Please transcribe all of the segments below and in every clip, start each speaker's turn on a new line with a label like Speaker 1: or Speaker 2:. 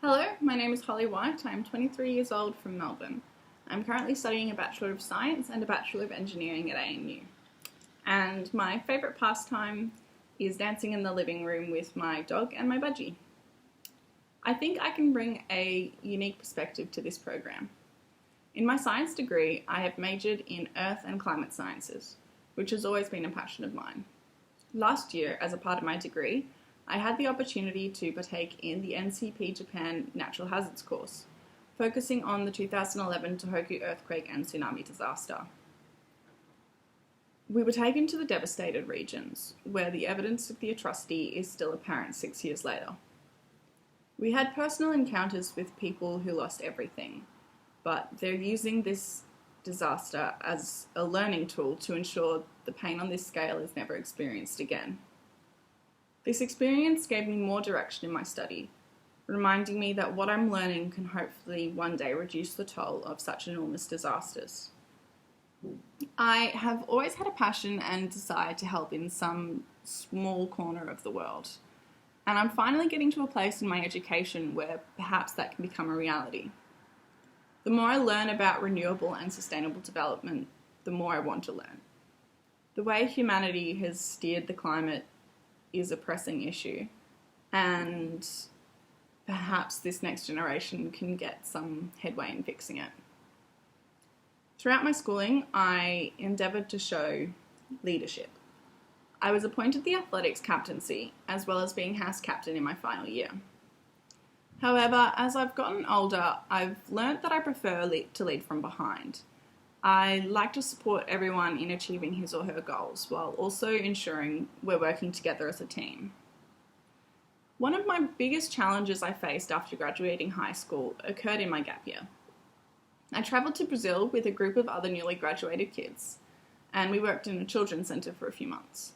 Speaker 1: Hello, my name is Holly White. I'm 23 years old from Melbourne. I'm currently studying a Bachelor of Science and a Bachelor of Engineering at ANU. And my favourite pastime is dancing in the living room with my dog and my budgie. I think I can bring a unique perspective to this program. In my science degree, I have majored in Earth and Climate Sciences, which has always been a passion of mine. Last year, as a part of my degree, I had the opportunity to partake in the NCP Japan Natural Hazards course, focusing on the 2011 Tohoku earthquake and tsunami disaster. We were taken to the devastated regions, where the evidence of the atrocity is still apparent 6 years later. We had personal encounters with people who lost everything, but they're using this disaster as a learning tool to ensure the pain on this scale is never experienced again. This experience gave me more direction in my study, reminding me that what I'm learning can hopefully one day reduce the toll of such enormous disasters. I have always had a passion and desire to help in some small corner of the world, and I'm finally getting to a place in my education where perhaps that can become a reality. The more I learn about renewable and sustainable development, the more I want to learn. The way humanity has steered the climate is a pressing issue, and perhaps this next generation can get some headway in fixing it. Throughout my schooling, I endeavoured to show leadership. I was appointed the athletics captaincy, as well as being house captain in my final year. However, as I've gotten older, I've learnt that I prefer to lead from behind. I like to support everyone in achieving his or her goals, while also ensuring we're working together as a team. One of my biggest challenges I faced after graduating high school occurred in my gap year. I travelled to Brazil with a group of other newly graduated kids, and we worked in a children's centre for a few months.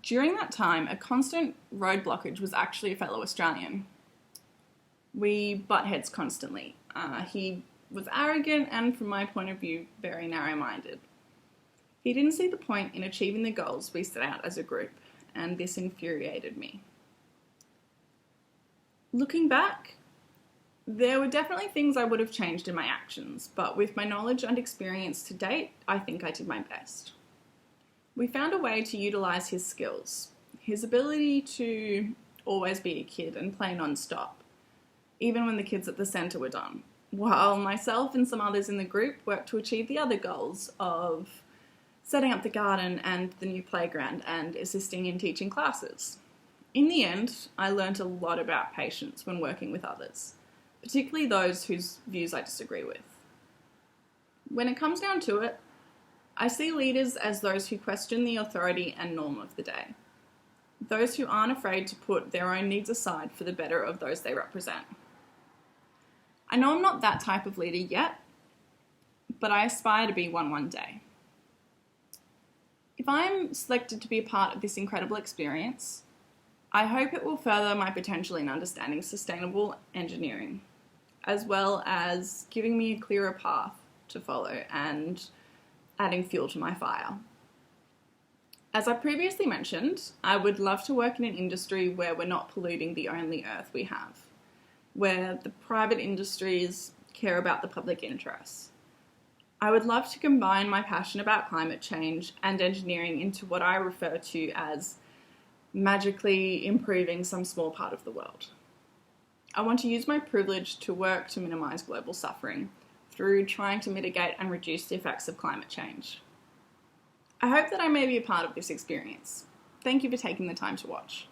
Speaker 1: During that time, a constant road blockage was actually a fellow Australian. We butt heads constantly. He was arrogant and, from my point of view, very narrow-minded. He didn't see the point in achieving the goals we set out as a group, and this infuriated me. Looking back, there were definitely things I would have changed in my actions, but with my knowledge and experience to date, I think I did my best. We found a way to utilise his skills, his ability to always be a kid and play non-stop, even when the kids at the centre were done, while myself and some others in the group worked to achieve the other goals of setting up the garden and the new playground and assisting in teaching classes. In the end, I learnt a lot about patience when working with others, particularly those whose views I disagree with. When it comes down to it, I see leaders as those who question the authority and norm of the day, those who aren't afraid to put their own needs aside for the better of those they represent. I know I'm not that type of leader yet, but I aspire to be one day. If I'm selected to be a part of this incredible experience, I hope it will further my potential in understanding sustainable engineering, as well as giving me a clearer path to follow and adding fuel to my fire. As I previously mentioned, I would love to work in an industry where we're not polluting the only earth we have, where the private industries care about the public interests. I would love to combine my passion about climate change and engineering into what I refer to as magically improving some small part of the world. I want to use my privilege to work to minimise global suffering through trying to mitigate and reduce the effects of climate change. I hope that I may be a part of this experience. Thank you for taking the time to watch.